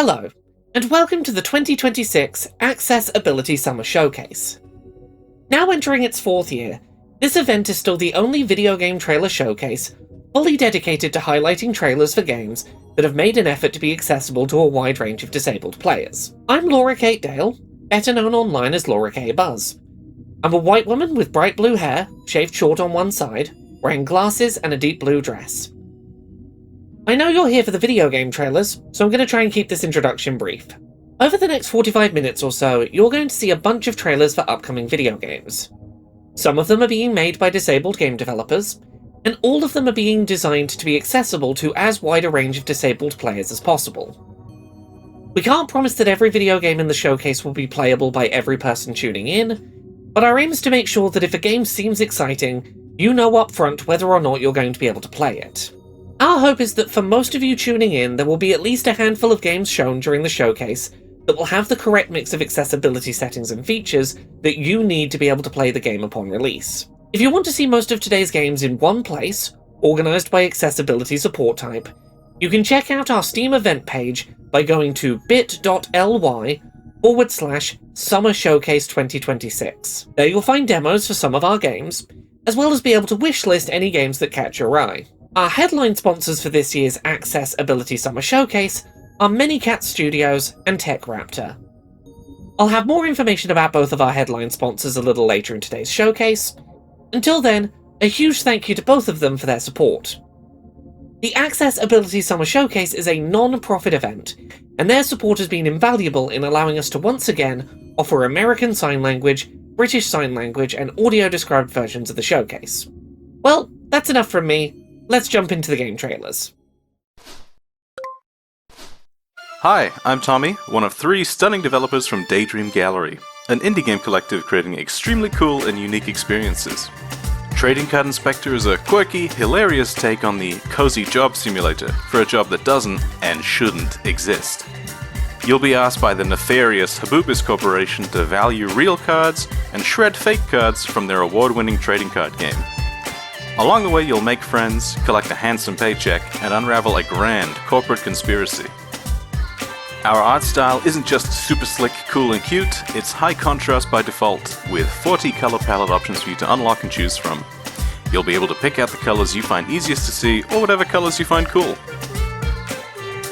Hello, and welcome to the 2026 Accessibility Summer Showcase. Now entering its fourth year, this event is still the only video game trailer showcase fully dedicated to highlighting trailers for games that have made an effort to be accessible to a wide range of disabled players. I'm Riott Roquette, better known online as Riott Buzz. I'm a white woman with bright blue hair, shaved short on one side, wearing glasses and a deep blue dress. I know you're here for the video game trailers, so I'm going to try and keep this introduction brief. Over the next 45 minutes or so, you're going to see a bunch of trailers for upcoming video games. Some of them are being made by disabled game developers, and all of them are being designed to be accessible to as wide a range of disabled players as possible. We can't promise that every video game in the showcase will be playable by every person tuning in, but our aim is to make sure that if a game seems exciting, you know up front whether or not you're going to be able to play it. Our hope is that for most of you tuning in, there will be at least a handful of games shown during the showcase that will have the correct mix of accessibility settings and features that you need to be able to play the game upon release. If you want to see most of today's games in one place, organised by accessibility support type, you can check out our Steam event page by going to bit.ly/Summer Showcase 2026. There you'll find demos for some of our games, as well as be able to wishlist any games that catch your eye. Our headline sponsors for this year's Accessibility Summer Showcase are Manycat Studios and TechRaptor. I'll have more information about both of our headline sponsors a little later in today's showcase. Until then, a huge thank you to both of them for their support. The Accessibility Summer Showcase is a non-profit event, and their support has been invaluable in allowing us to once again offer American Sign Language, British Sign Language, and audio-described versions of the showcase. Well, that's enough from me. Let's jump into the game trailers. Hi, I'm Tommy, one of 3 stunning developers from Daydream Gallery, an indie game collective creating extremely cool and unique experiences. Trading Card Inspector is a quirky, hilarious take on the cozy job simulator for a job that doesn't and shouldn't exist. You'll be asked by the nefarious Haboobis Corporation to value real cards and shred fake cards from their award-winning trading card game. Along the way, you'll make friends, collect a handsome paycheck, and unravel a grand corporate conspiracy. Our art style isn't just super slick, cool, and cute, it's high contrast by default, with 40 color palette options for you to unlock and choose from. You'll be able to pick out the colors you find easiest to see, or whatever colors you find cool.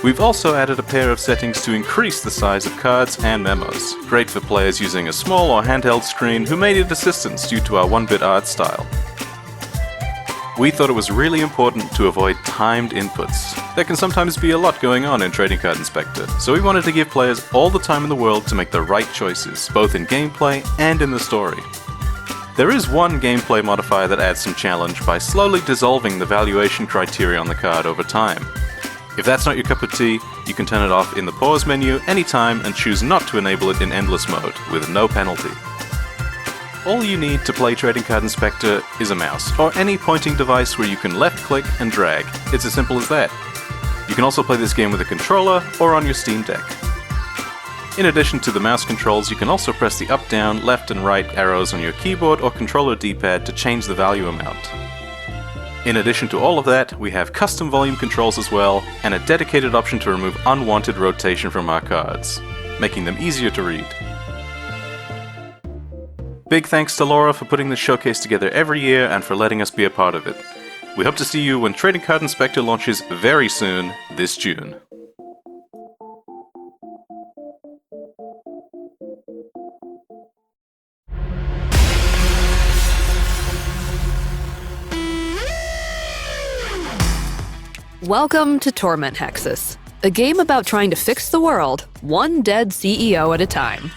We've also added a pair of settings to increase the size of cards and memos, great for players using a small or handheld screen who may need assistance due to our 1-bit art style. We thought it was really important to avoid timed inputs. There can sometimes be a lot going on in Trading Card Inspector, so we wanted to give players all the time in the world to make the right choices, both in gameplay and in the story. There is one gameplay modifier that adds some challenge by slowly dissolving the valuation criteria on the card over time. If that's not your cup of tea, you can turn it off in the pause menu anytime and choose not to enable it in endless mode, with no penalty. All you need to play Trading Card Inspector is a mouse, or any pointing device where you can left-click and drag. It's as simple as that. You can also play this game with a controller or on your Steam Deck. In addition to the mouse controls, you can also press the up, down, left and right arrows on your keyboard or controller D-pad to change the value amount. In addition to all of that, we have custom volume controls as well, and a dedicated option to remove unwanted rotation from our cards, making them easier to read. Big thanks to Laura for putting this showcase together every year and for letting us be a part of it. We hope to see you when Trading Card Inspector launches very soon, this June. Welcome to Torment Hexus, a game about trying to fix the world, one dead CEO at a time.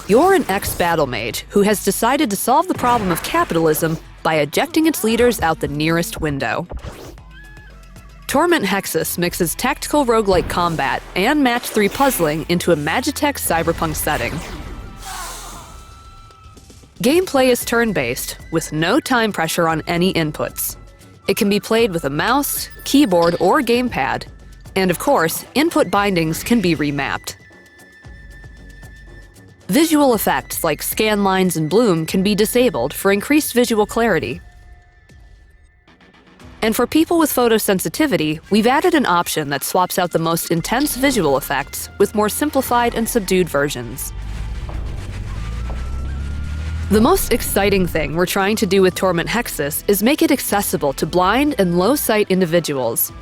You're an ex-battle mage who has decided to solve the problem of capitalism by ejecting its leaders out the nearest window. Torment Hexus mixes tactical roguelike combat and match 3 puzzling into a Magitech cyberpunk setting. Gameplay is turn-based, with no time pressure on any inputs. It can be played with a mouse, keyboard, or gamepad, and of course, input bindings can be remapped. Visual effects like scan lines and bloom can be disabled for increased visual clarity. And for people with photosensitivity, we've added an option that swaps out the most intense visual effects with more simplified and subdued versions. The most exciting thing we're trying to do with Torment Hexus is make it accessible to blind and low-sight individuals.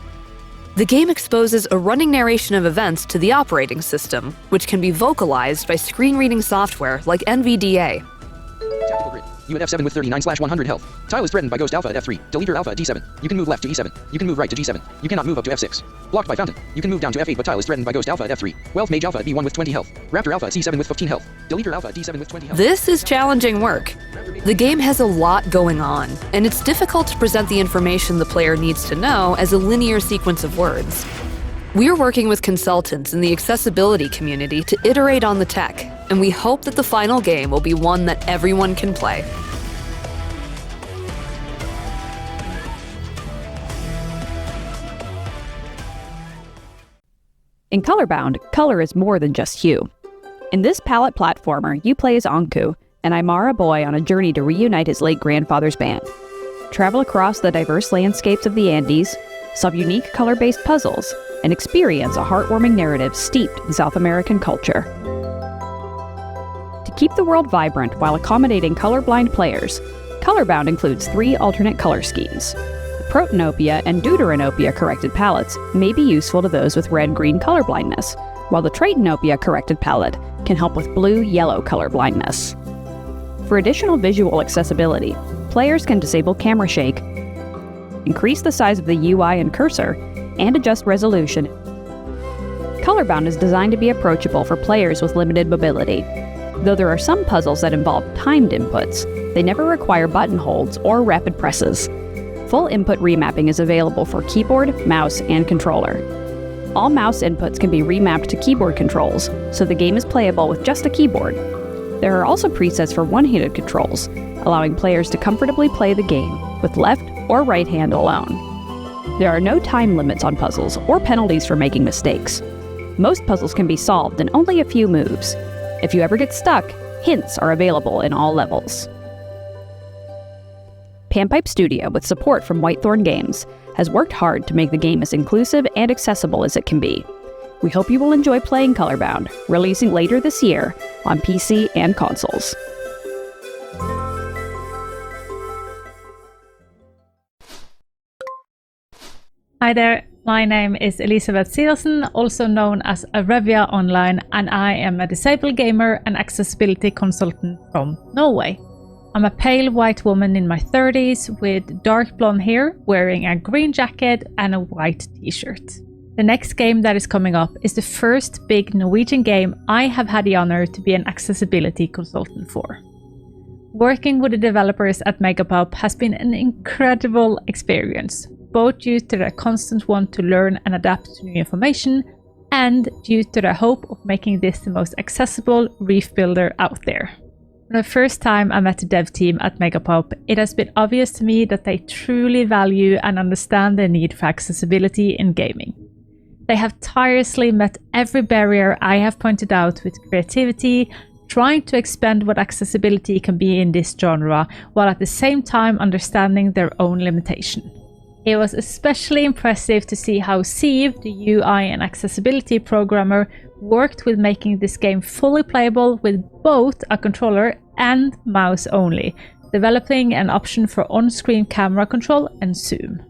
The game exposes a running narration of events to the operating system, which can be vocalized by screen-reading software like NVDA. Tactical grid. You at F7 with 39/100 health. Tile is threatened by Ghost Alpha at F3. Deleter Alpha at D7. You can move left to E7. You can move right to G7. You cannot move up to F6. Blocked by Fountain. You can move down to F8, but Tile is threatened by Ghost Alpha at F3. Wealth Mage Alpha at B1 with 20 health. Raptor Alpha at C7 with 15 health. Deleter Alpha at D7 with 20 health. This is challenging work. The game has a lot going on, and it's difficult to present the information the player needs to know as a linear sequence of words. We're working with consultants in the accessibility community to iterate on the tech, and we hope that the final game will be one that everyone can play. In Colorbound, color is more than just hue. In this palette platformer, you play as Anku, an Aymara boy on a journey to reunite his late grandfather's band. Travel across the diverse landscapes of the Andes, solve unique color-based puzzles, and experience a heartwarming narrative steeped in South American culture. To keep the world vibrant while accommodating colorblind players, Colorbound includes 3 alternate color schemes. The Protanopia and Deuteranopia corrected palettes may be useful to those with red-green colorblindness, while the Tratanopia corrected palette can help with blue-yellow colorblindness. For additional visual accessibility, players can disable camera shake, increase the size of the UI and cursor, and adjust resolution. Colorbound is designed to be approachable for players with limited mobility. Though there are some puzzles that involve timed inputs, they never require button holds or rapid presses. Full input remapping is available for keyboard, mouse, and controller. All mouse inputs can be remapped to keyboard controls, so the game is playable with just a keyboard. There are also presets for one-handed controls, allowing players to comfortably play the game with left or right hand alone. There are no time limits on puzzles or penalties for making mistakes. Most puzzles can be solved in only a few moves. If you ever get stuck, hints are available in all levels. Panpipe Studio, with support from Whitethorn Games, has worked hard to make the game as inclusive and accessible as it can be. We hope you will enjoy playing Colorbound, releasing later this year on PC and consoles. Hi there, my name is Elisabeth Siversen, also known as Arevia Online, and I am a disabled gamer and accessibility consultant from Norway. I'm a pale white woman in my 30s with dark blonde hair, wearing a green jacket and a white t-shirt. The next game that is coming up is the first big Norwegian game I have had the honor to be an accessibility consultant for. Working with the developers at Megapop has been an incredible experience, both due to their constant want to learn and adapt to new information, and due to their hope of making this the most accessible reef builder out there. From the first time I met the dev team at Megapop, it has been obvious to me that they truly value and understand the need for accessibility in gaming. They have tirelessly met every barrier I have pointed out with creativity, trying to expand what accessibility can be in this genre, while at the same time understanding their own limitation. It was especially impressive to see how Siv, the UI and accessibility programmer, worked with making this game fully playable with both a controller and mouse only, developing an option for on-screen camera control and zoom.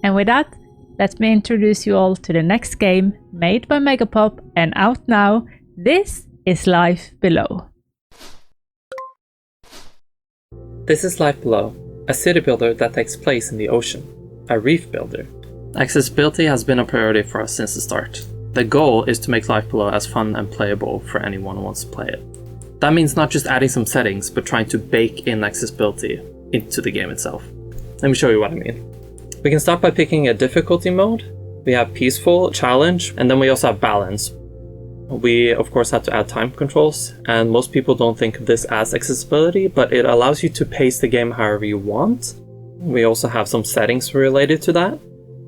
And with that, let me introduce you all to the next game made by Megapop and out now. This is Life Below. This is Life Below, a city builder that takes place in the ocean, a reef builder. Accessibility has been a priority for us since the start. The goal is to make Life Below as fun and playable for anyone who wants to play it. That means not just adding some settings, but trying to bake in accessibility into the game itself. Let me show you what I mean. We can start by picking a difficulty mode. We have peaceful, challenge, and then we also have balance. We of course have to add time controls, and most people don't think of this as accessibility, but it allows you to pace the game however you want. We also have some settings related to that,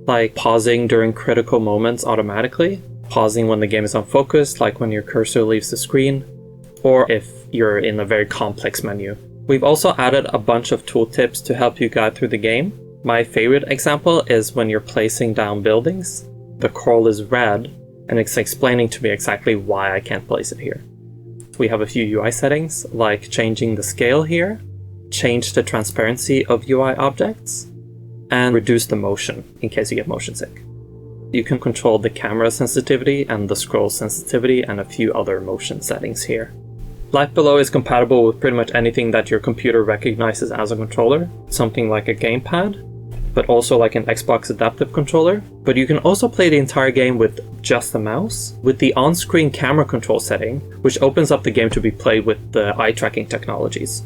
like pausing during critical moments automatically, pausing when the game is unfocused, like when your cursor leaves the screen, or if you're in a very complex menu. We've also added a bunch of tooltips to help you guide through the game. My favorite example is when you're placing down buildings. The coral is red, and it's explaining to me exactly why I can't place it here. We have a few UI settings, like changing the scale here, change the transparency of UI objects, and reduce the motion in case you get motion sick. You can control the camera sensitivity and the scroll sensitivity and a few other motion settings here. Life Below is compatible with pretty much anything that your computer recognizes as a controller, something like a gamepad, but also like an Xbox Adaptive Controller. But you can also play the entire game with just a mouse, with the on-screen camera control setting, which opens up the game to be played with the eye tracking technologies.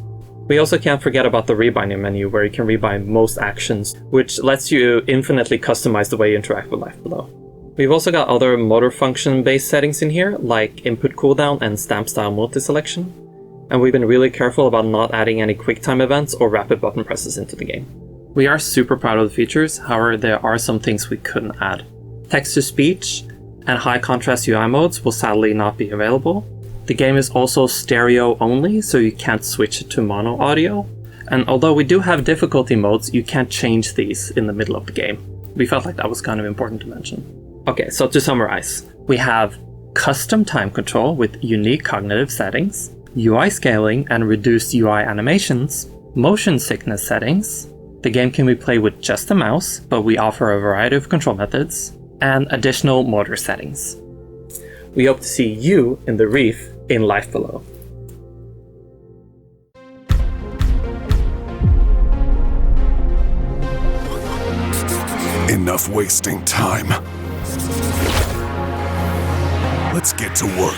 We also can't forget about the rebinding menu, where you can rebind most actions, which lets you infinitely customize the way you interact with Life Below. We've also got other motor function-based settings in here, like input cooldown and stamp style multi-selection, and we've been really careful about not adding any QuickTime events or rapid button presses into the game. We are super proud of the features, however there are some things we couldn't add. Text-to-speech and high-contrast UI modes will sadly not be available. The game is also stereo only, so you can't switch it to mono audio, and although we do have difficulty modes, you can't change these in the middle of the game. We felt like that was kind of important to mention. Okay, so to summarize, we have custom time control with unique cognitive settings, UI scaling and reduced UI animations, motion sickness settings. The game can be played with just a mouse, but we offer a variety of control methods, and additional motor settings. We hope to see you in the reef in Life Below. Enough wasting time. Let's get to work.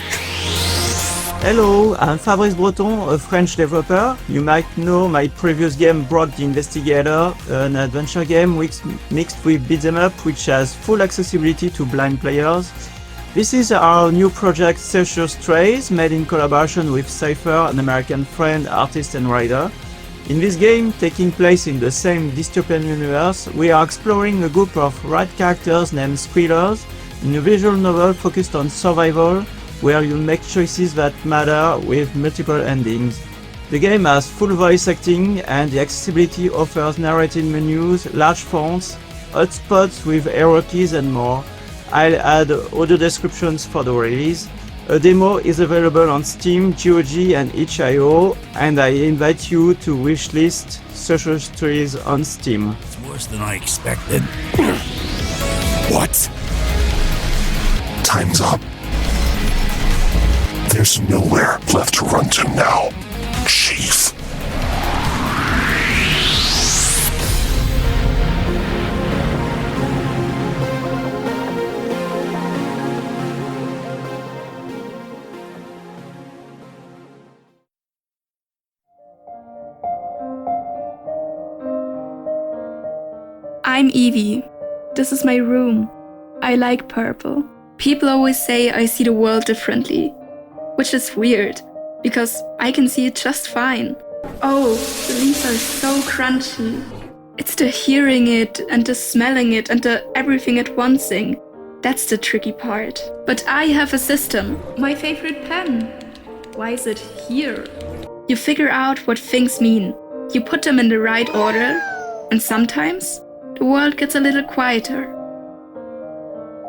Hello, I'm Fabrice Breton, a French developer. You might know my previous game Brock the Investigator, an adventure game mixed with beat 'em up which has full accessibility to blind players. This is our new project Circus Trace, made in collaboration with Cypher, an American friend, artist and writer. In this game, taking place in the same dystopian universe, we are exploring a group of rat characters named Squealers in a visual novel focused on survival, where you make choices that matter with multiple endings. The game has full voice acting, and the accessibility offers narrated menus, large fonts, hotspots with arrow keys and more. I'll add audio descriptions for the release. A demo is available on Steam, GOG and itch.io, and I invite you to wishlist Social Stories on Steam. It's worse than I expected. What? Time's up. There's nowhere left to run to now, Chief. I'm Evie. This is my room. I like purple. People always say I see the world differently, which is weird, because I can see it just fine. Oh, the leaves are so crunchy. It's the hearing it, and the smelling it, and the everything at once thing. That's the tricky part. But I have a system. My favorite pen. Why is it here? You figure out what things mean. You put them in the right order, and sometimes the world gets a little quieter.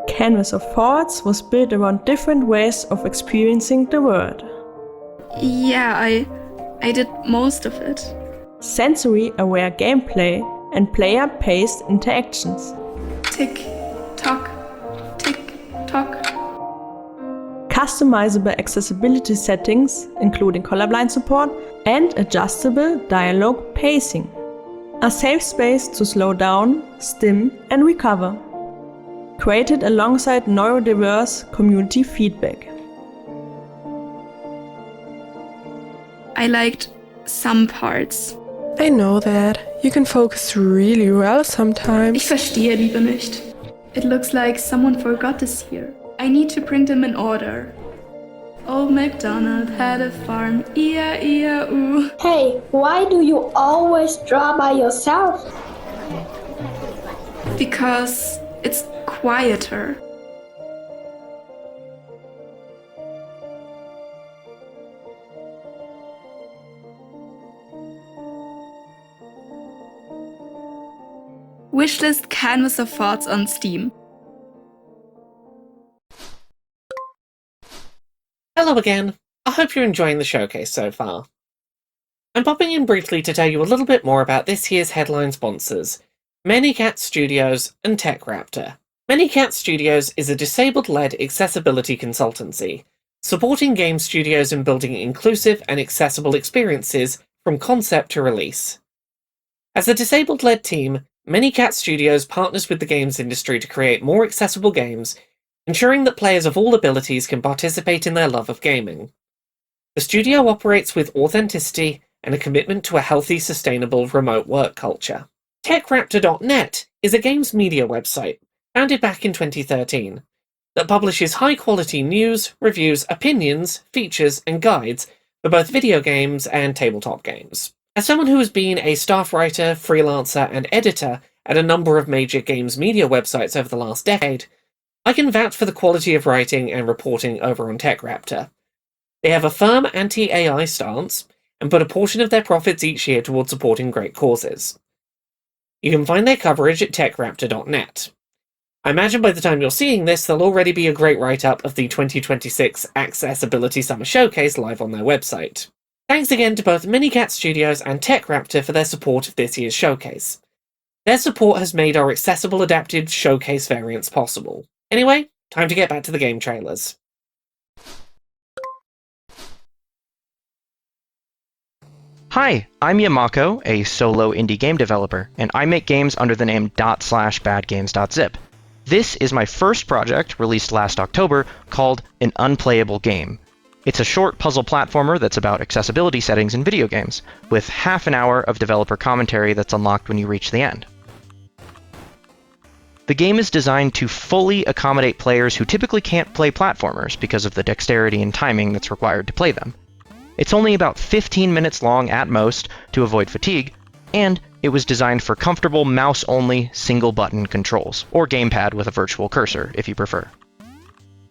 Canvas of Thoughts was built around different ways of experiencing the world. Yeah, I did most of it. Sensory-aware gameplay and player-paced interactions. Tick, tock, tick, tock. Customizable accessibility settings, including colorblind support, and adjustable dialogue pacing. A safe space to slow down, stim, and recover. Created alongside neurodiverse community feedback. I liked some parts. I know that. You can focus really well sometimes. Ich verstehe Liebe nicht. It looks like someone forgot this here. I need to bring them in order. Old MacDonald had a farm, E-I-E-I-O. Hey, why do you always draw by yourself? Because it's quieter. Wishlist canvas of thoughts on Steam. Hello again. I hope you're enjoying the showcase so far. I'm popping in briefly to tell you a little bit more about this year's headline sponsors, Manycat Studios and TechRaptor. Manycat Studios is a disabled-led accessibility consultancy, supporting game studios in building inclusive and accessible experiences from concept to release. As a disabled-led team, Manycat Studios partners with the games industry to create more accessible games, ensuring that players of all abilities can participate in their love of gaming. The studio operates with authenticity and a commitment to a healthy, sustainable remote work culture. TechRaptor.net is a games media website, founded back in 2013, that publishes high-quality news, reviews, opinions, features, and guides for both video games and tabletop games. As someone who has been a staff writer, freelancer, and editor at a number of major games media websites over the last decade, I can vouch for the quality of writing and reporting over on TechRaptor. They have a firm anti-AI stance and put a portion of their profits each year towards supporting great causes. You can find their coverage at techraptor.net. I imagine by the time you're seeing this, there'll already be a great write-up of the 2026 Accessibility Summer Showcase live on their website. Thanks again to both Manycat Studios and TechRaptor for their support of this year's showcase. Their support has made our accessible adapted showcase variants possible. Anyway, time to get back to the game trailers. Hi, I'm Yamako, a solo indie game developer, and I make games under the name ./badgames.zip. This is my first project, released last October, called An Unplayable Game. It's a short puzzle platformer that's about accessibility settings in video games, with half an hour of developer commentary that's unlocked when you reach the end. The game is designed to fully accommodate players who typically can't play platformers because of the dexterity and timing that's required to play them. It's only about 15 minutes long at most to avoid fatigue, and it was designed for comfortable mouse-only single-button controls, or gamepad with a virtual cursor, if you prefer.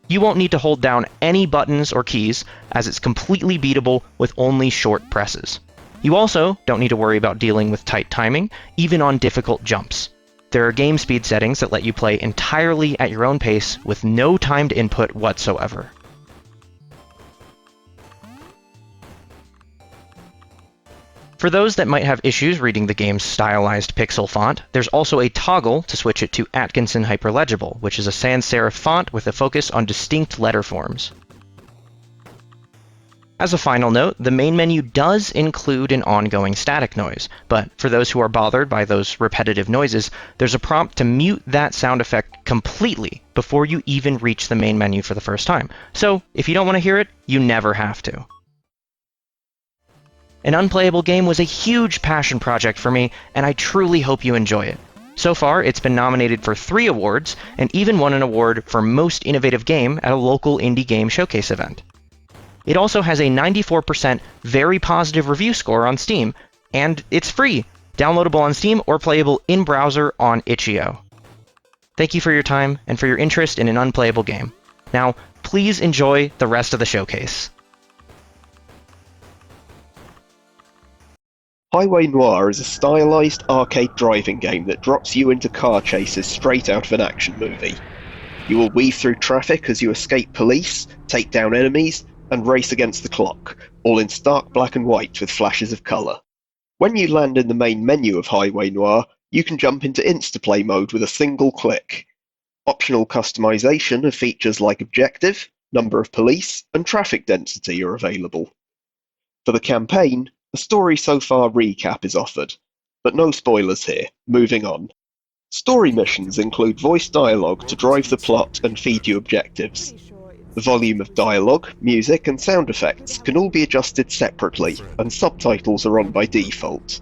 You won't need to hold down any buttons or keys, as it's completely beatable with only short presses. You also don't need to worry about dealing with tight timing, even on difficult jumps. There are game speed settings that let you play entirely at your own pace with no timed input whatsoever. For those that might have issues reading the game's stylized pixel font, there's also a toggle to switch it to Atkinson Hyperlegible, which is a sans serif font with a focus on distinct letter forms. As a final note, the main menu does include an ongoing static noise, but for those who are bothered by those repetitive noises, there's a prompt to mute that sound effect completely before you even reach the main menu for the first time. So, if you don't want to hear it, you never have to. An Unplayable Game was a huge passion project for me, and I truly hope you enjoy it. So far, it's been nominated for 3 awards, and even won an award for Most Innovative Game at a local indie game showcase event. It also has a 94% very positive review score on Steam, and it's free, downloadable on Steam or playable in browser on itch.io. Thank you for your time and for your interest in An Unplayable Game. Now, please enjoy the rest of the showcase. Highway Noir is a stylized arcade driving game that drops you into car chases straight out of an action movie. You will weave through traffic as you escape police, take down enemies, and race against the clock, all in stark black and white with flashes of colour. When you land in the main menu of Highway Noir, you can jump into Instaplay mode with a single click. Optional customization of features like objective, number of police, and traffic density are available. For the campaign, a story so far recap is offered, but no spoilers here, moving on. Story missions include voice dialogue to drive the plot and feed you objectives. The volume of dialogue, music, and sound effects can all be adjusted separately, and subtitles are on by default.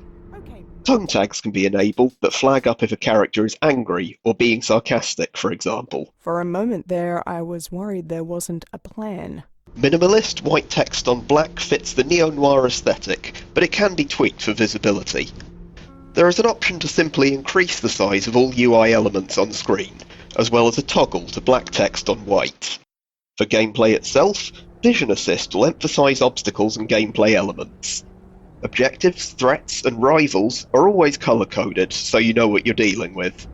Tone tags can be enabled that flag up if a character is angry or being sarcastic, for example. For a moment there, I was worried there wasn't a plan. Minimalist white text on black fits the neo-noir aesthetic, but it can be tweaked for visibility. There is an option to simply increase the size of all UI elements on screen, as well as a toggle to black text on white. For gameplay itself, Vision Assist will emphasize obstacles and gameplay elements. Objectives, threats, and rivals are always colour-coded, so you know what you're dealing with.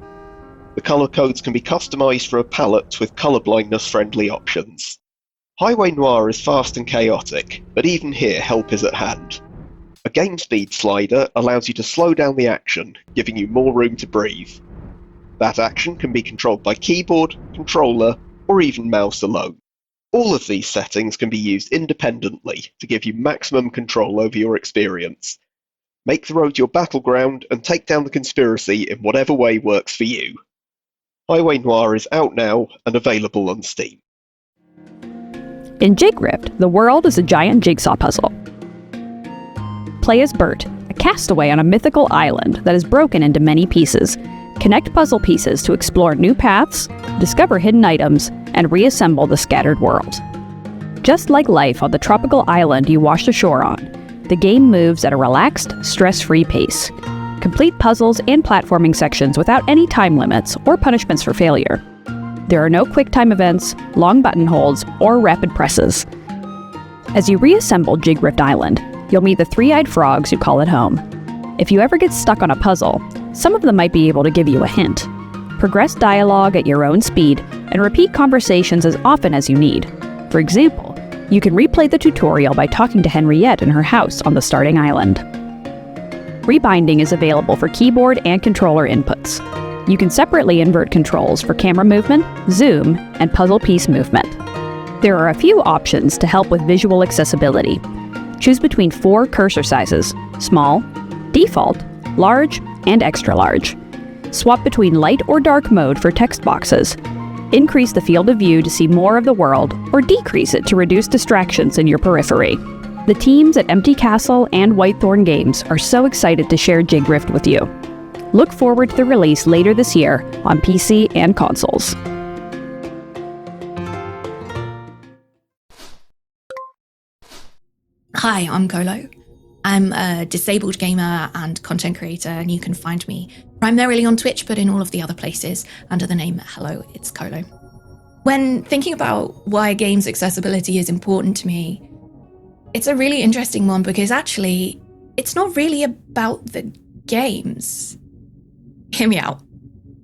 The colour codes can be customised for a palette with colour blindness-friendly options. Highway Noir is fast and chaotic, but even here help is at hand. A game speed slider allows you to slow down the action, giving you more room to breathe. That action can be controlled by keyboard, controller, or even mouse alone. All of these settings can be used independently to give you maximum control over your experience. Make the road your battleground and take down the conspiracy in whatever way works for you. Highway Noir is out now and available on Steam. In Jigrift, the world is a giant jigsaw puzzle. Play as Bert, a castaway on a mythical island that is broken into many pieces. Connect puzzle pieces to explore new paths, discover hidden items, and reassemble the scattered world. Just like life on the tropical island you washed ashore on, the game moves at a relaxed, stress-free pace. Complete puzzles and platforming sections without any time limits or punishments for failure. There are no quick-time events, long button holds, or rapid presses. As you reassemble Jigrift Island, you'll meet the three-eyed frogs who call it home. If you ever get stuck on a puzzle, some of them might be able to give you a hint. Progress dialogue at your own speed, and repeat conversations as often as you need. For example, you can replay the tutorial by talking to Henriette in her house on the starting island. Rebinding is available for keyboard and controller inputs. You can separately invert controls for camera movement, zoom, and puzzle piece movement. There are a few options to help with visual accessibility. Choose between 4 cursor sizes: small, default, large, and extra large. Swap between light or dark mode for text boxes. Increase the field of view to see more of the world, or decrease it to reduce distractions in your periphery. The teams at Empty Castle and Whitethorn Games are so excited to share Jigrift with you. Look forward to the release later this year on PC and consoles. Hi, I'm Colo. I'm a disabled gamer and content creator, and you can find me primarily on Twitch, but in all of the other places under the name Hello, it's Colo. When thinking about why games accessibility is important to me, it's a really interesting one because actually, it's not really about the games. Hear me out.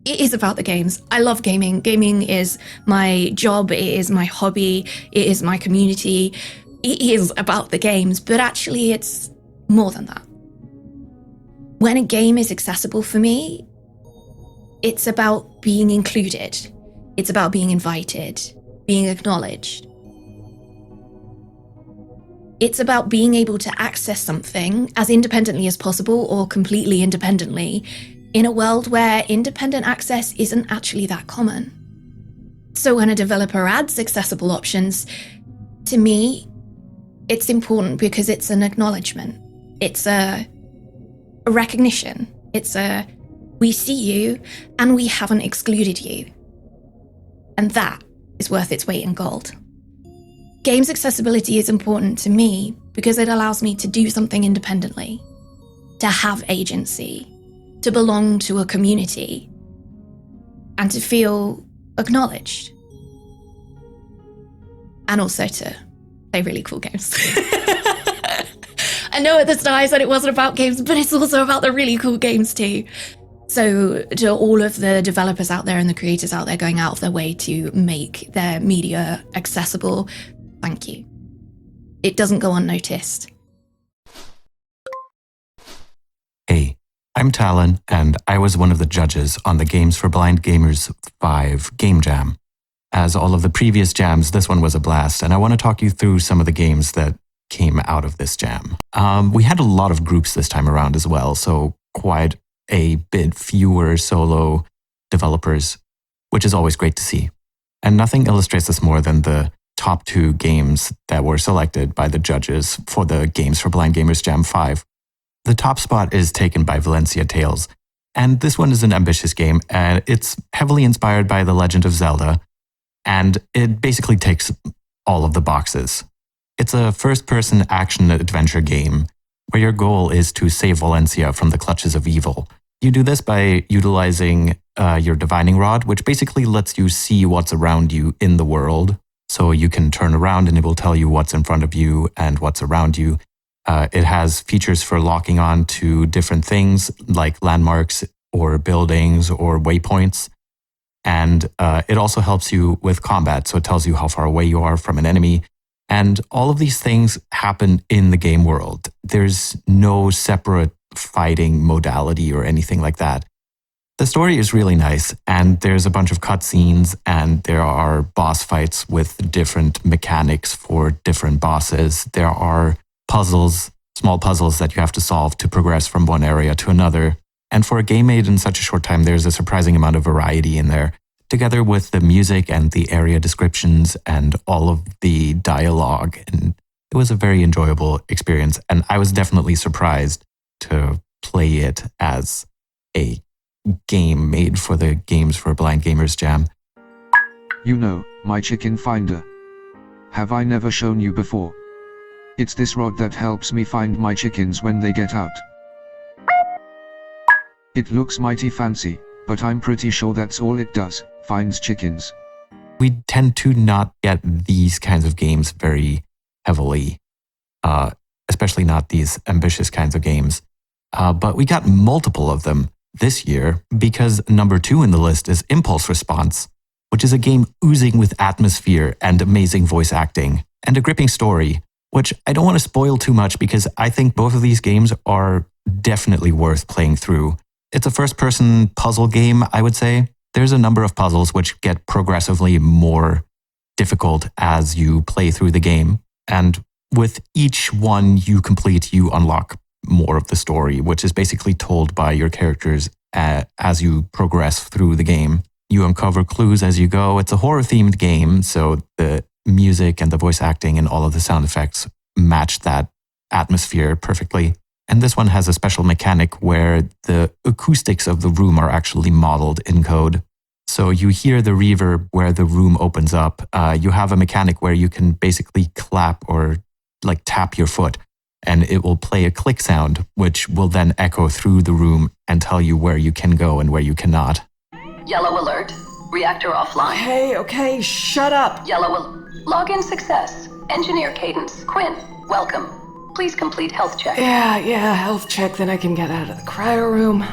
It is about the games. I love gaming. Gaming is my job, it is my hobby, it is my community. It is about the games, but actually it's more than that. When a game is accessible for me, it's about being included. It's about being invited, being acknowledged. It's about being able to access something as independently as possible or completely independently in a world where independent access isn't actually that common. So when a developer adds accessible options, to me, it's important because it's an acknowledgement. It's a recognition. It's a, we see you and we haven't excluded you. And that is worth its weight in gold. Games accessibility is important to me because it allows me to do something independently, to have agency, to belong to a community, and to feel acknowledged. And also to play really cool games. I know at the start I said it wasn't about games, but it's also about the really cool games too. So to all of the developers out there and the creators out there going out of their way to make their media accessible, thank you. It doesn't go unnoticed. Hey, I'm Talon, and I was one of the judges on the Games for Blind Gamers 5 Game Jam. As all of the previous jams, this one was a blast, and I want to talk you through some of the games that came out of this jam. We had a lot of groups this time around as well, so quite a bit fewer solo developers, which is always great to see. And nothing illustrates this more than the top 2 games that were selected by the judges for the Games for Blind Gamers Jam 5. The top spot is taken by Valencia Tales, and this one is an ambitious game, and it's heavily inspired by The Legend of Zelda, and it basically ticks all of the boxes. It's a first-person action-adventure game where your goal is to save Valencia from the clutches of evil. You do this by utilizing your divining rod, which basically lets you see what's around you in the world. So you can turn around and it will tell you what's in front of you and what's around you. It has features for locking on to different things like landmarks or buildings or waypoints. And it also helps you with combat. So it tells you how far away you are from an enemy. And all of these things happen in the game world. There's no separate fighting modality or anything like that. The story is really nice, and there's a bunch of cutscenes, and there are boss fights with different mechanics for different bosses. There are puzzles, small puzzles that you have to solve to progress from one area to another. And for a game made in such a short time, there's a surprising amount of variety in there, together with the music and the area descriptions and all of the dialogue. And it was a very enjoyable experience, and I was definitely surprised to play it as a game made for the Games for Blind Gamers Jam. You know, my chicken finder. Have I never shown you before? It's this rod that helps me find my chickens when they get out. It looks mighty fancy, but I'm pretty sure that's all it does, finds chickens. We tend to not get these kinds of games very heavily, especially not these ambitious kinds of games. But we got multiple of them this year because number 2 in the list is Impulse Response, which is a game oozing with atmosphere and amazing voice acting and a gripping story, which I don't want to spoil too much because I think both of these games are definitely worth playing through. It's a first-person puzzle game, I would say. There's a number of puzzles which get progressively more difficult as you play through the game. And with each one you complete, you unlock more of the story, which is basically told by your characters as you progress through the game. You uncover clues as you go. It's a horror-themed game, so the music and the voice acting and all of the sound effects match that atmosphere perfectly. And this one has a special mechanic where the acoustics of the room are actually modeled in code. So you hear the reverb where the room opens up. You have a mechanic where you can basically clap or like tap your foot, and it will play a click sound, which will then echo through the room and tell you where you can go and where you cannot. Yellow alert. Reactor offline. Okay, shut up. Yellow login success. Engineer Cadence. Quinn, welcome. Please complete health check. Yeah, health check, then I can get out of the cryo room.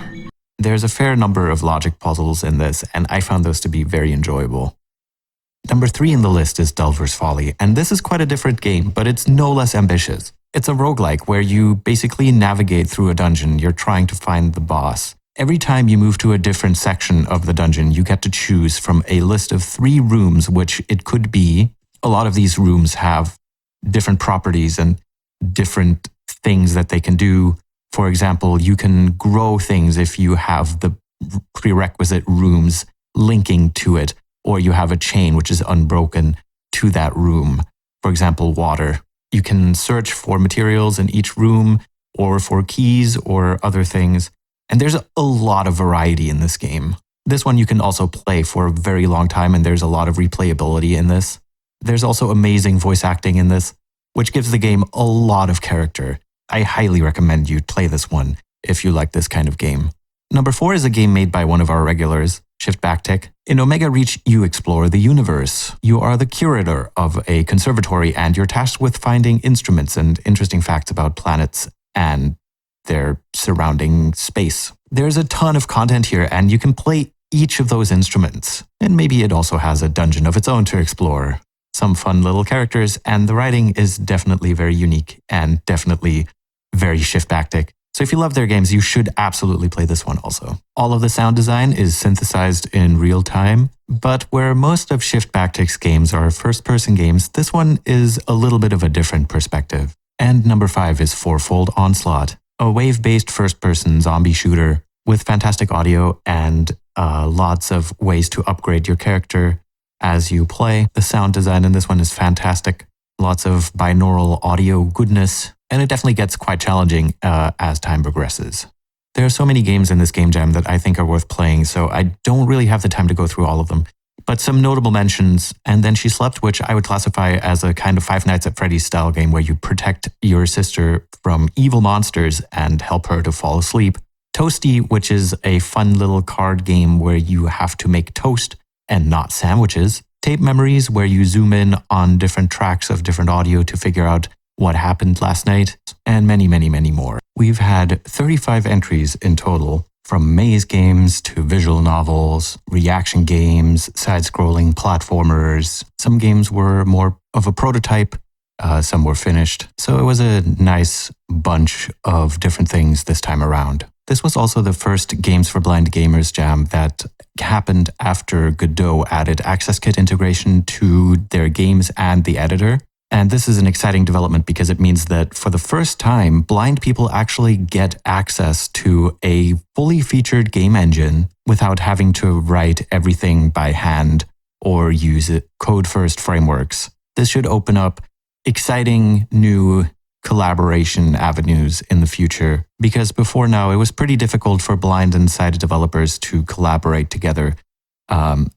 There's a fair number of logic puzzles in this, and I found those to be very enjoyable. Number 3 in the list is Delver's Folly, and this is quite a different game, but it's no less ambitious. It's a roguelike where you basically navigate through a dungeon. You're trying to find the boss. Every time you move to a different section of the dungeon, you get to choose from a list of 3 rooms, which it could be. A lot of these rooms have different properties and different things that they can do. For example, you can grow things if you have the prerequisite rooms linking to it, or you have a chain which is unbroken to that room. For example, water. You can search for materials in each room or for keys or other things. And there's a lot of variety in this game. This one you can also play for a very long time, and there's a lot of replayability in this. There's also amazing voice acting in this, which gives the game a lot of character. I highly recommend you play this one if you like this kind of game. Number 4 is a game made by one of our regulars, Shift Backtick. In Omega Reach, you explore the universe. You are the curator of a conservatory, and you're tasked with finding instruments and interesting facts about planets and their surrounding space. There's a ton of content here, and you can play each of those instruments. And maybe it also has a dungeon of its own to explore. Some fun little characters, and the writing is definitely very unique and definitely very Shift Backtick. So if you love their games, you should absolutely play this one also. All of the sound design is synthesized in real time, but where most of Shift Backtick's games are first-person games, this one is a little bit of a different perspective. And number 5 is Fourfold Onslaught, a wave-based first-person zombie shooter with fantastic audio and lots of ways to upgrade your character as you play. The sound design in this one is fantastic. Lots of binaural audio goodness, and it definitely gets quite challenging as time progresses. There are so many games in this game jam that I think are worth playing, so I don't really have the time to go through all of them. But some notable mentions, And Then She Slept, which I would classify as a kind of Five Nights at Freddy's style game where you protect your sister from evil monsters and help her to fall asleep. Toasty, which is a fun little card game where you have to make toast and not sandwiches. Tape Memories, where you zoom in on different tracks of different audio to figure out what happened last night, and many, many, many more. We've had 35 entries in total, from maze games to visual novels, reaction games, side-scrolling platformers. Some games were more of a prototype, some were finished. So it was a nice bunch of different things this time around. This was also the first Games for Blind Gamers jam that happened after Godot added Access Kit integration to their games and the editor. And this is an exciting development because it means that for the first time, blind people actually get access to a fully featured game engine without having to write everything by hand or use code-first frameworks. This should open up exciting new collaboration avenues in the future, because before now it was pretty difficult for blind and sighted developers to collaborate together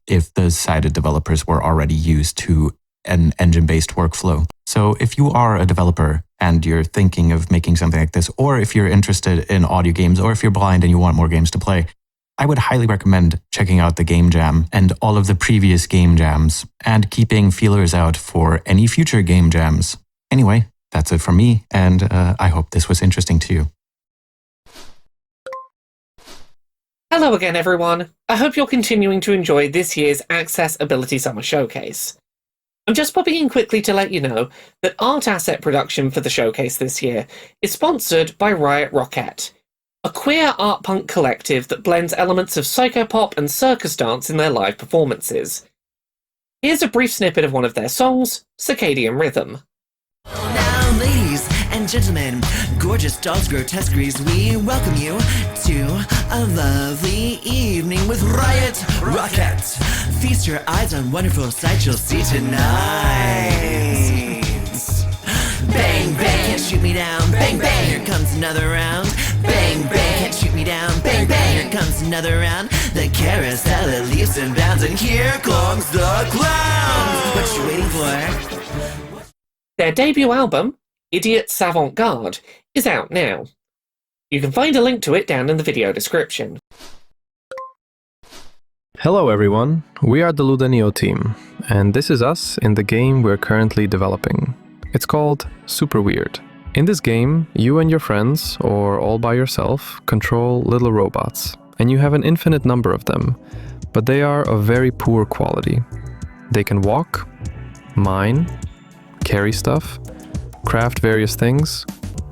if the sighted developers were already used to an engine-based workflow. So if you are a developer and you're thinking of making something like this, or if you're interested in audio games, or if you're blind and you want more games to play, I would highly recommend checking out the Game Jam and all of the previous Game Jams and keeping feelers out for any future Game Jams. Anyway, that's it from me, and I hope this was interesting to you. Hello again, everyone. I hope you're continuing to enjoy this year's Accessibility Summer Showcase. I'm just popping in quickly to let you know that art asset production for the showcase this year is sponsored by Riott Roquette, a queer art punk collective that blends elements of psychopop and circus dance in their live performances. Here's a brief snippet of one of their songs, Circadian Rhythm. Now, ladies and gentlemen, gorgeous dolls, grotesqueries, we welcome you to a lovely evening with Riott Roquette. Feast your eyes on wonderful sights you'll see tonight. Bang, bang, can't shoot me down. Bang, bang, here comes another round. Bang, bang, can't shoot me down. Bang, bang, here comes another round. The carousel, it leaps and bounds, and here comes the clown. What you waiting for? Their debut album, Idiot's Avant-Garde, is out now. You can find a link to it down in the video description. Hello everyone, we are the Ludenio team, and this is us in the game we're currently developing. It's called Super Weird. In this game, you and your friends, or all by yourself, control little robots, and you have an infinite number of them, but they are of very poor quality. They can walk, mine, carry stuff, craft various things,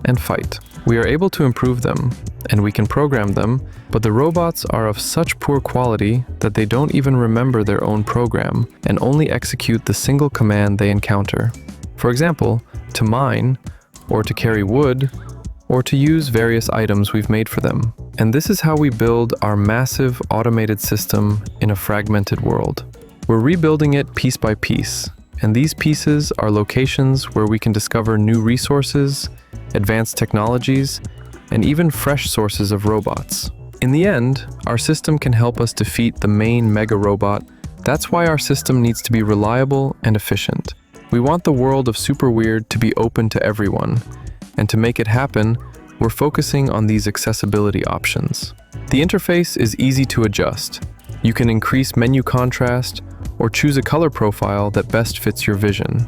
and fight. We are able to improve them, and we can program them, but the robots are of such poor quality that they don't even remember their own program and only execute the single command they encounter. For example, to mine, or to carry wood, or to use various items we've made for them. And this is how we build our massive automated system in a fragmented world. We're rebuilding it piece by piece, and these pieces are locations where we can discover new resources, advanced technologies, and even fresh sources of robots. In the end, our system can help us defeat the main mega robot. That's why our system needs to be reliable and efficient. We want the world of Super Weird to be open to everyone, and to make it happen, we're focusing on these accessibility options. The interface is easy to adjust. You can increase menu contrast, or choose a color profile that best fits your vision.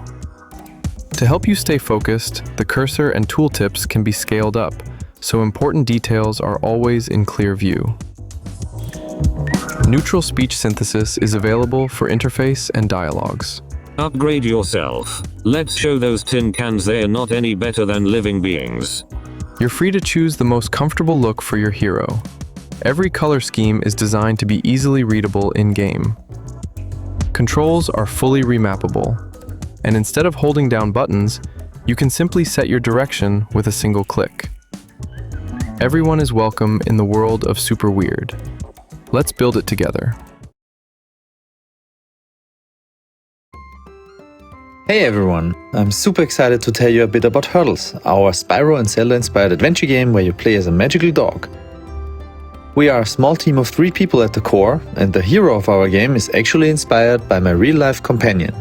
To help you stay focused, the cursor and tooltips can be scaled up, so important details are always in clear view. Neutral speech synthesis is available for interface and dialogues. Upgrade yourself. Let's show those tin cans they're not any better than living beings. You're free to choose the most comfortable look for your hero. Every color scheme is designed to be easily readable in-game. Controls are fully remappable, and instead of holding down buttons, you can simply set your direction with a single click. Everyone is welcome in the world of Super Weird. Let's build it together. Hey everyone, I'm super excited to tell you a bit about Hurdles, our Spyro and Zelda-inspired adventure game where you play as a magical dog. We are a small team of 3 people at the core, and the hero of our game is actually inspired by my real-life companion.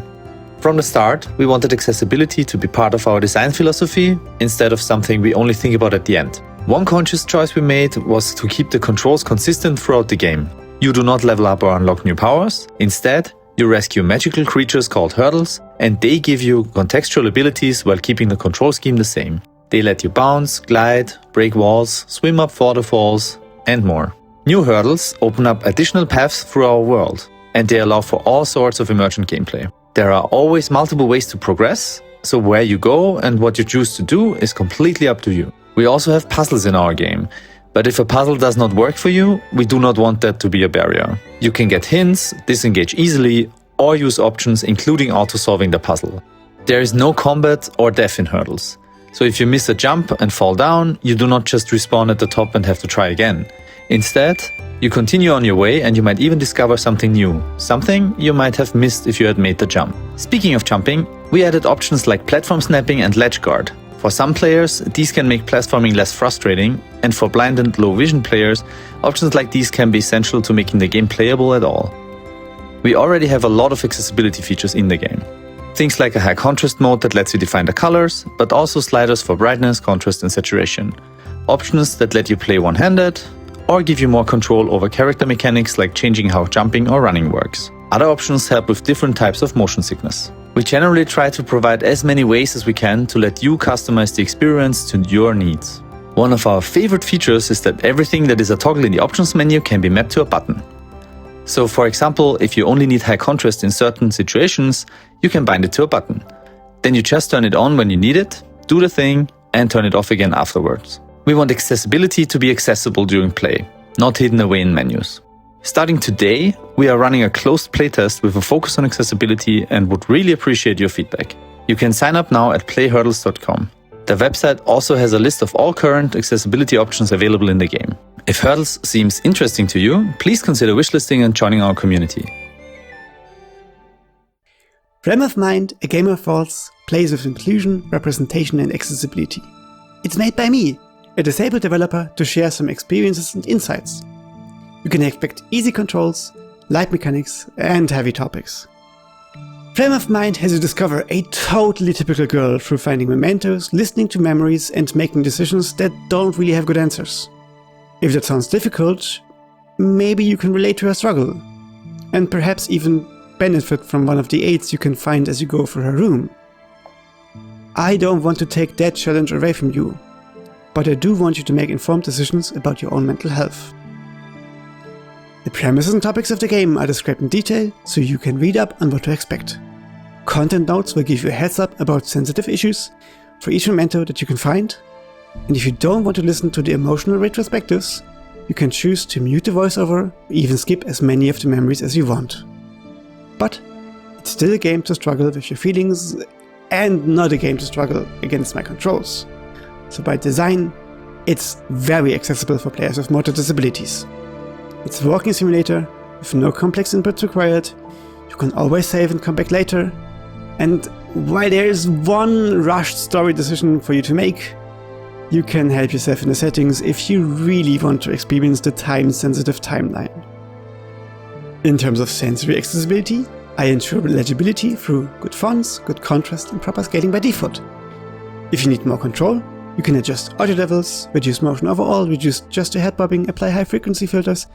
From the start, we wanted accessibility to be part of our design philosophy, instead of something we only think about at the end. One conscious choice we made was to keep the controls consistent throughout the game. You do not level up or unlock new powers. Instead, you rescue magical creatures called Hurdles and they give you contextual abilities while keeping the control scheme the same. They let you bounce, glide, break walls, swim up waterfalls, and more. New hurdles open up additional paths through our world, and they allow for all sorts of emergent gameplay. There are always multiple ways to progress, so where you go and what you choose to do is completely up to you. We also have puzzles in our game, but if a puzzle does not work for you, we do not want that to be a barrier. You can get hints, disengage easily, or use options including auto-solving the puzzle. There is no combat or death in hurdles. So if you miss a jump and fall down, you do not just respawn at the top and have to try again. Instead, you continue on your way and you might even discover something new, something you might have missed if you had made the jump. Speaking of jumping, we added options like platform snapping and ledge guard. For some players, these can make platforming less frustrating, and for blind and low vision players, options like these can be essential to making the game playable at all. We already have a lot of accessibility features in the game. Things like a high contrast mode that lets you define the colors, but also sliders for brightness, contrast and saturation. Options that let you play one-handed, or give you more control over character mechanics like changing how jumping or running works. Other options help with different types of motion sickness. We generally try to provide as many ways as we can to let you customize the experience to your needs. One of our favorite features is that everything that is a toggle in the options menu can be mapped to a button. So for example, if you only need high contrast in certain situations, you can bind it to a button. Then you just turn it on when you need it, do the thing, and turn it off again afterwards. We want accessibility to be accessible during play, not hidden away in menus. Starting today, we are running a closed playtest with a focus on accessibility and would really appreciate your feedback. You can sign up now at playhurdles.com. The website also has a list of all current accessibility options available in the game. If Hurdles seems interesting to you, please consider wishlisting and joining our community. Frame of Mind, A Game of Thoughts, plays with inclusion, representation and accessibility. It's made by me, a disabled developer, to share some experiences and insights. You can expect easy controls, light mechanics and heavy topics. Frame of Mind has you discover a totally typical girl through finding mementos, listening to memories and making decisions that don't really have good answers. If that sounds difficult, maybe you can relate to her struggle, and perhaps even benefit from one of the aids you can find as you go through her room. I don't want to take that challenge away from you, but I do want you to make informed decisions about your own mental health. The premises and topics of the game are described in detail, so you can read up on what to expect. Content notes will give you a heads up about sensitive issues for each memento that you can find, and if you don't want to listen to the emotional retrospectives, you can choose to mute the voiceover or even skip as many of the memories as you want. But it's still a game to struggle with your feelings, and not a game to struggle against my controls. So by design, it's very accessible for players with motor disabilities. It's a walking simulator with no complex inputs required, you can always save and come back later, and while there is one rushed story decision for you to make, you can help yourself in the settings if you really want to experience the time-sensitive timeline. In terms of sensory accessibility, I ensure legibility through good fonts, good contrast and proper scaling by default. If you need more control, you can adjust audio levels, reduce motion overall, reduce gesture head bobbing, apply high frequency filters,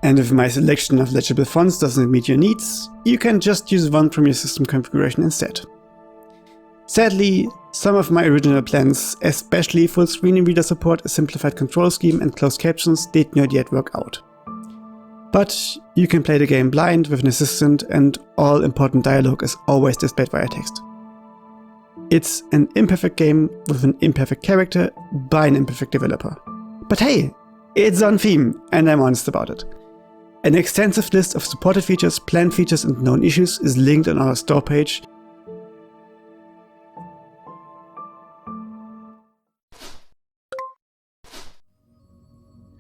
and if my selection of legible fonts doesn't meet your needs, you can just use one from your system configuration instead. Sadly, some of my original plans, especially full screen reader support, a simplified control scheme and closed captions, did not yet work out. But you can play the game blind with an assistant and all important dialogue is always displayed via text. It's an imperfect game with an imperfect character by an imperfect developer. But hey, it's on theme and I'm honest about it. An extensive list of supported features, planned features and known issues is linked on our store page.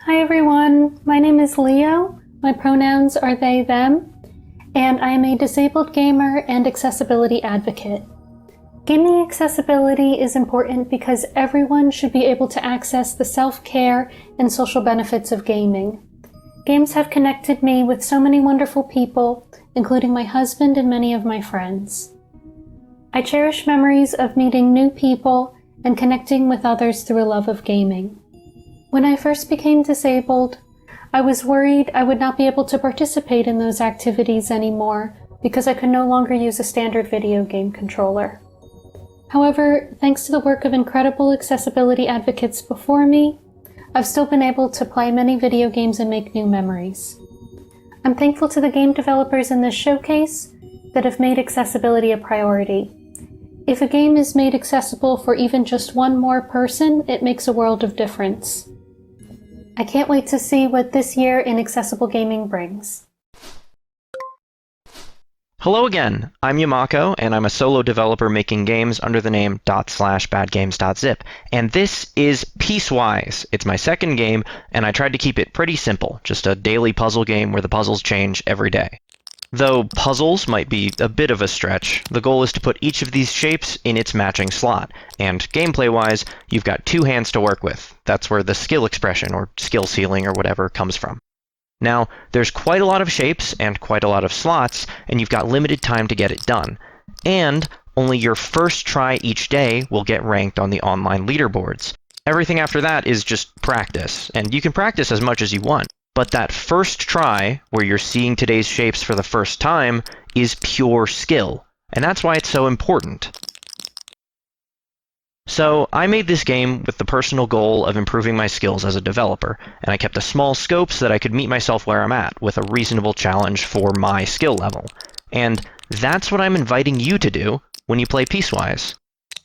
Hi everyone, my name is Leo, my pronouns are they, them, and I am a disabled gamer and accessibility advocate. Gaming accessibility is important because everyone should be able to access the self-care and social benefits of gaming. Games have connected me with so many wonderful people, including my husband and many of my friends. I cherish memories of meeting new people and connecting with others through a love of gaming. When I first became disabled, I was worried I would not be able to participate in those activities anymore because I could no longer use a standard video game controller. However, thanks to the work of incredible accessibility advocates before me, I've still been able to play many video games and make new memories. I'm thankful to the game developers in this showcase that have made accessibility a priority. If a game is made accessible for even just one more person, it makes a world of difference. I can't wait to see what this year in accessible gaming brings. Hello again, I'm Yamako, and I'm a solo developer making games under the name /badgames.zip, and this is Piecewise. It's my second game, and I tried to keep it pretty simple, just a daily puzzle game where the puzzles change every day. Though puzzles might be a bit of a stretch, the goal is to put each of these shapes in its matching slot, and gameplay-wise, you've got two hands to work with. That's where the skill expression, or skill ceiling, or whatever, comes from. Now, there's quite a lot of shapes and quite a lot of slots, and you've got limited time to get it done. And only your first try each day will get ranked on the online leaderboards. Everything after that is just practice, and you can practice as much as you want. But that first try, where you're seeing today's shapes for the first time, is pure skill, and that's why it's so important. So, I made this game with the personal goal of improving my skills as a developer, and I kept a small scope so that I could meet myself where I'm at, with a reasonable challenge for my skill level. And that's what I'm inviting you to do when you play Piecewise.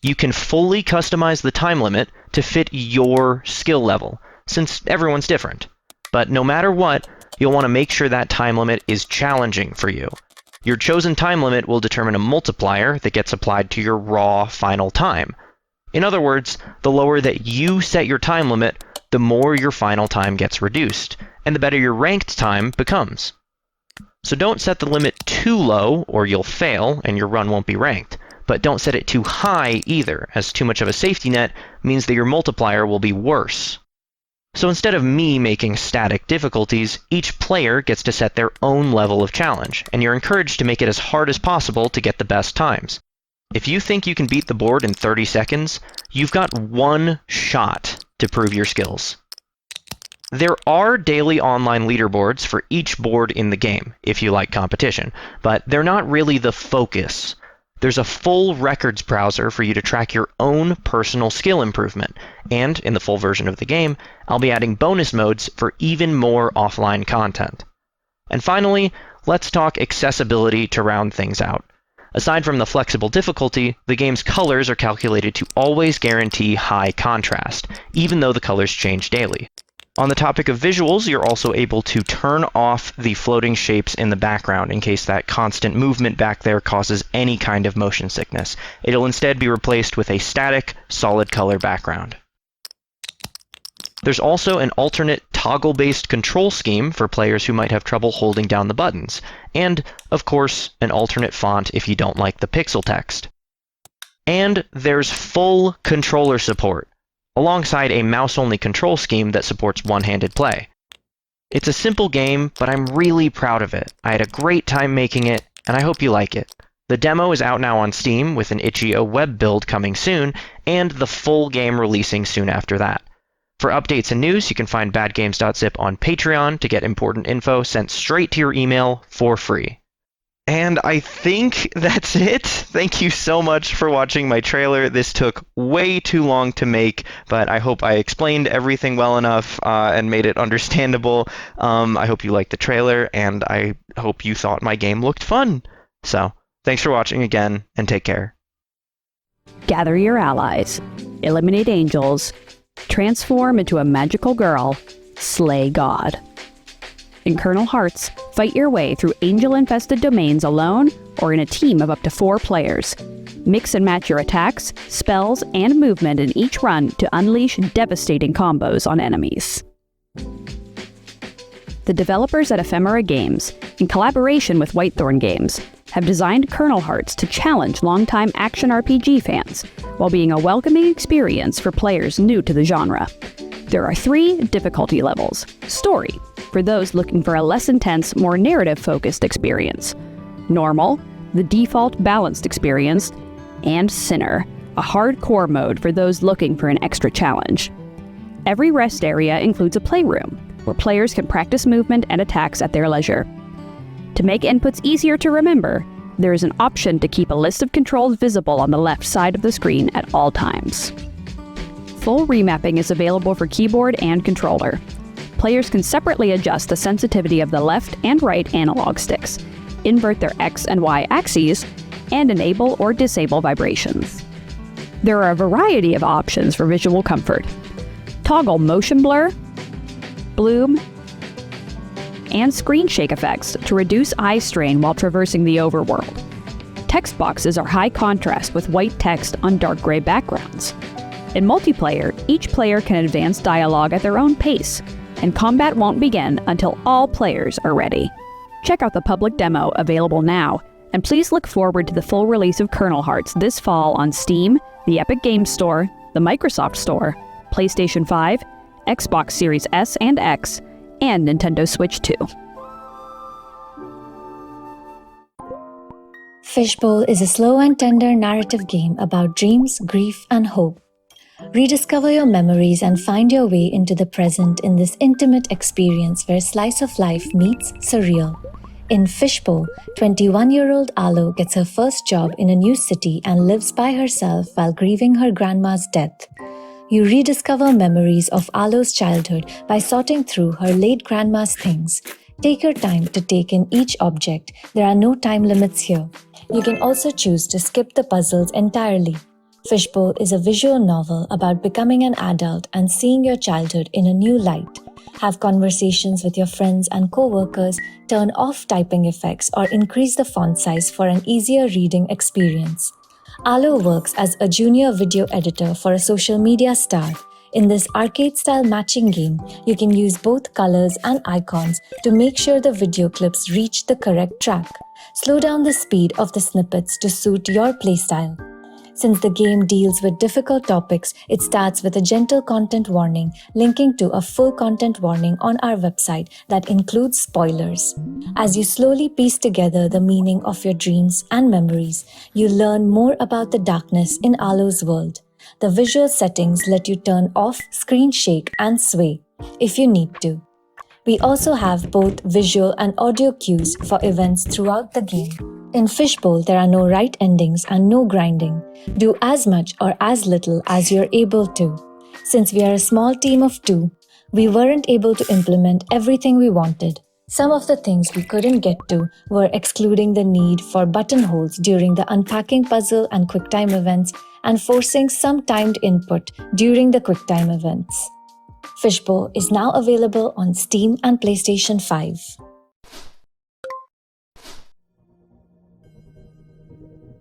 You can fully customize the time limit to fit your skill level, since everyone's different. But no matter what, you'll want to make sure that time limit is challenging for you. Your chosen time limit will determine a multiplier that gets applied to your raw final time. In other words, the lower that you set your time limit, the more your final time gets reduced, and the better your ranked time becomes. So don't set the limit too low, or you'll fail and your run won't be ranked. But don't set it too high either, as too much of a safety net means that your multiplier will be worse. So instead of me making static difficulties, each player gets to set their own level of challenge, and you're encouraged to make it as hard as possible to get the best times. If you think you can beat the board in 30 seconds, you've got one shot to prove your skills. There are daily online leaderboards for each board in the game, if you like competition, but they're not really the focus. There's a full records browser for you to track your own personal skill improvement, and in the full version of the game, I'll be adding bonus modes for even more offline content. And finally, let's talk accessibility to round things out. Aside from the flexible difficulty, the game's colors are calculated to always guarantee high contrast, even though the colors change daily. On the topic of visuals, you're also able to turn off the floating shapes in the background in case that constant movement back there causes any kind of motion sickness. It'll instead be replaced with a static, solid color background. There's also an alternate toggle-based control scheme for players who might have trouble holding down the buttons, and, of course, an alternate font if you don't like the pixel text. And there's full controller support, alongside a mouse-only control scheme that supports one-handed play. It's a simple game, but I'm really proud of it. I had a great time making it, and I hope you like it. The demo is out now on Steam, with an itch.io web build coming soon, and the full game releasing soon after that. For updates and news, you can find badgames.zip on Patreon to get important info sent straight to your email for free. And I think that's it. Thank you so much for watching my trailer. This took way too long to make, but I hope I explained everything well enough and made it understandable. I hope you liked the trailer, and I hope you thought my game looked fun. So, thanks for watching again, and take care. Gather your allies, eliminate angels, transform into a magical girl, slay God. In Kernel Hearts, fight your way through angel-infested domains alone or in a team of up to 4 players. Mix and match your attacks, spells, and movement in each run to unleash devastating combos on enemies. The developers at Ephemera Games, in collaboration with Whitethorn Games, have designed Kernel Hearts to challenge longtime action RPG fans, while being a welcoming experience for players new to the genre. There are 3 difficulty levels. Story, for those looking for a less intense, more narrative-focused experience. Normal, the default balanced experience. And Sinner, a hardcore mode for those looking for an extra challenge. Every rest area includes a playroom, where players can practice movement and attacks at their leisure. To make inputs easier to remember, there is an option to keep a list of controls visible on the left side of the screen at all times. Full remapping is available for keyboard and controller. Players can separately adjust the sensitivity of the left and right analog sticks, invert their X and Y axes, and enable or disable vibrations. There are a variety of options for visual comfort. Toggle motion blur, bloom, and screen shake effects to reduce eye strain while traversing the overworld. Text boxes are high contrast with white text on dark gray backgrounds. In multiplayer, each player can advance dialogue at their own pace, and combat won't begin until all players are ready. Check out the public demo available now, and please look forward to the full release of Kernel Hearts this fall on Steam, the Epic Games Store, the Microsoft Store, PlayStation 5, Xbox Series S and X, and Nintendo Switch 2. Fishbowl is a slow and tender narrative game about dreams, grief, and hope. Rediscover your memories and find your way into the present in this intimate experience where slice of life meets surreal. In Fishbowl, 21-year-old Alo gets her first job in a new city and lives by herself while grieving her grandma's death. You rediscover memories of Alo's childhood by sorting through her late grandma's things. Take your time to take in each object. There are no time limits here. You can also choose to skip the puzzles entirely. Fishbowl is a visual novel about becoming an adult and seeing your childhood in a new light. Have conversations with your friends and co-workers, turn off typing effects, or increase the font size for an easier reading experience. Alo works as a junior video editor for a social media star. In this arcade-style matching game, you can use both colors and icons to make sure the video clips reach the correct track. Slow down the speed of the snippets to suit your playstyle. Since the game deals with difficult topics, it starts with a gentle content warning, linking to a full content warning on our website that includes spoilers. As you slowly piece together the meaning of your dreams and memories, you learn more about the darkness in Alo's world. The visual settings let you turn off screen shake and sway, if you need to. We also have both visual and audio cues for events throughout the game. In Fishbowl, there are no right endings and no grinding. Do as much or as little as you're able to. Since we are a small team of 2, we weren't able to implement everything we wanted. Some of the things we couldn't get to were excluding the need for buttonholes during the unpacking puzzle and QuickTime events and forcing some timed input during the QuickTime events. Fishbowl is now available on Steam and PlayStation 5.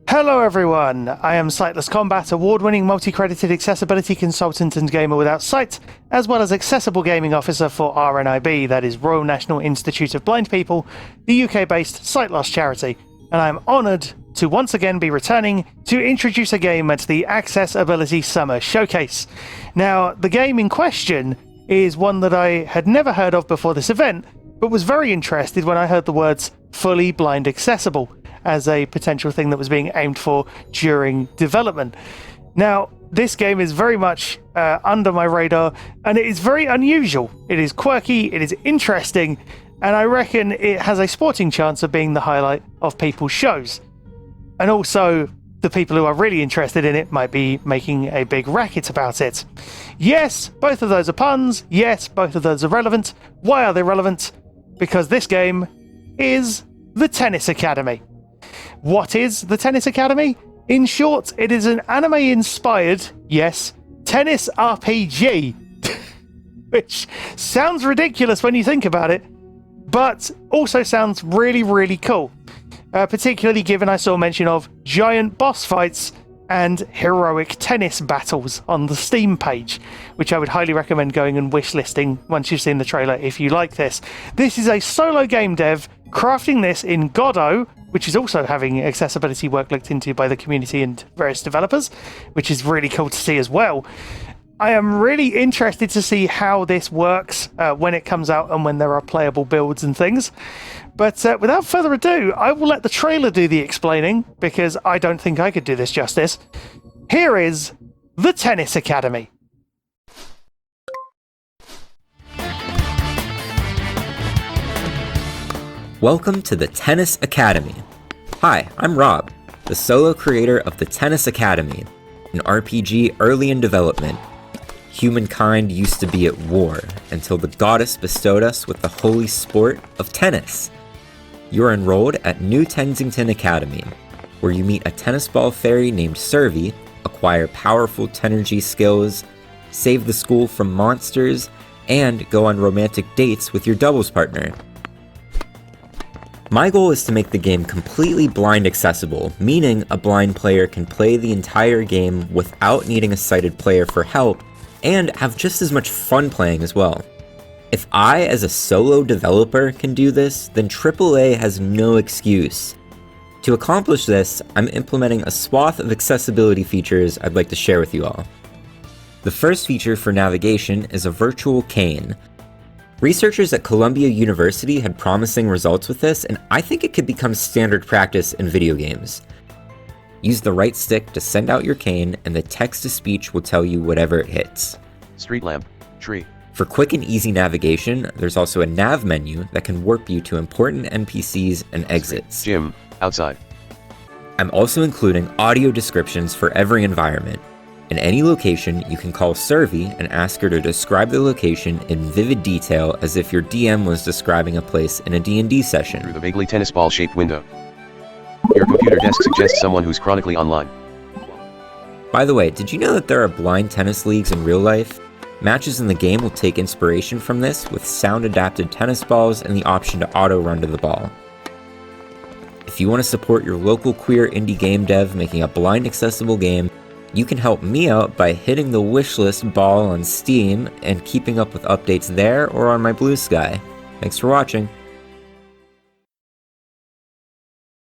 Hello everyone, I am Sightless Combat, award-winning multi-credited accessibility consultant and gamer without sight, as well as accessible gaming officer for RNIB, that is Royal National Institute of Blind People, the UK-based sight loss charity, and I am honoured to once again be returning to introduce a game at the Accessibility Summer Showcase. Now, the game in question is one that I had never heard of before this event, but was very interested when I heard the words fully blind accessible as a potential thing that was being aimed for during development. Now, this game is very much under my radar, and it is very unusual. It is quirky, it is interesting, and I reckon it has a sporting chance of being the highlight of people's shows. And also, the people who are really interested in it might be making a big racket about it. Yes, both of those are puns. Yes, both of those are relevant. Why are they relevant? Because this game is the Tennis Academy. What is the Tennis Academy? In short, it is an anime-inspired, yes, tennis RPG. Which sounds ridiculous when you think about it, but also sounds really, really cool. Particularly given I saw mention of giant boss fights and heroic tennis battles on the Steam page, which I would highly recommend going and wishlisting once you've seen the trailer if you like this. This is a solo game dev crafting this in Godot, which is also having accessibility work looked into by the community and various developers, which is really cool to see as well. I am really interested to see how this works when it comes out and when there are playable builds and things. But without further ado, I will let the trailer do the explaining, because I don't think I could do this justice. Here is the Tennis Academy. Welcome to the Tennis Academy. Hi, I'm Rob, the solo creator of the Tennis Academy, an RPG early in development. Humankind used to be at war until the goddess bestowed us with the holy sport of tennis. You are enrolled at New Tensington Academy, where you meet a tennis ball fairy named Servi, acquire powerful Tenergy skills, save the school from monsters, and go on romantic dates with your doubles partner. My goal is to make the game completely blind accessible, meaning a blind player can play the entire game without needing a sighted player for help, and have just as much fun playing as well. If I, as a solo developer, can do this, then AAA has no excuse. To accomplish this, I'm implementing a swath of accessibility features I'd like to share with you all. The first feature for navigation is a virtual cane. Researchers at Columbia University had promising results with this, and I think it could become standard practice in video games. Use the right stick to send out your cane, and the text-to-speech will tell you whatever it hits. Street lamp, tree. For quick and easy navigation, there's also a nav menu that can warp you to important NPCs and exits. Gym, outside. I'm also including audio descriptions for every environment. In any location, you can call Servi and ask her to describe the location in vivid detail as if your DM was describing a place in a D&D session. Through the vaguely tennis ball-shaped window. Your computer desk suggests someone who's chronically online. By the way, did you know that there are blind tennis leagues in real life? Matches in the game will take inspiration from this with sound-adapted tennis balls and the option to auto-run to the ball. If you want to support your local queer indie game dev making a blind accessible game, you can help me out by hitting the wishlist ball on Steam and keeping up with updates there or on my Blue Sky. Thanks for watching.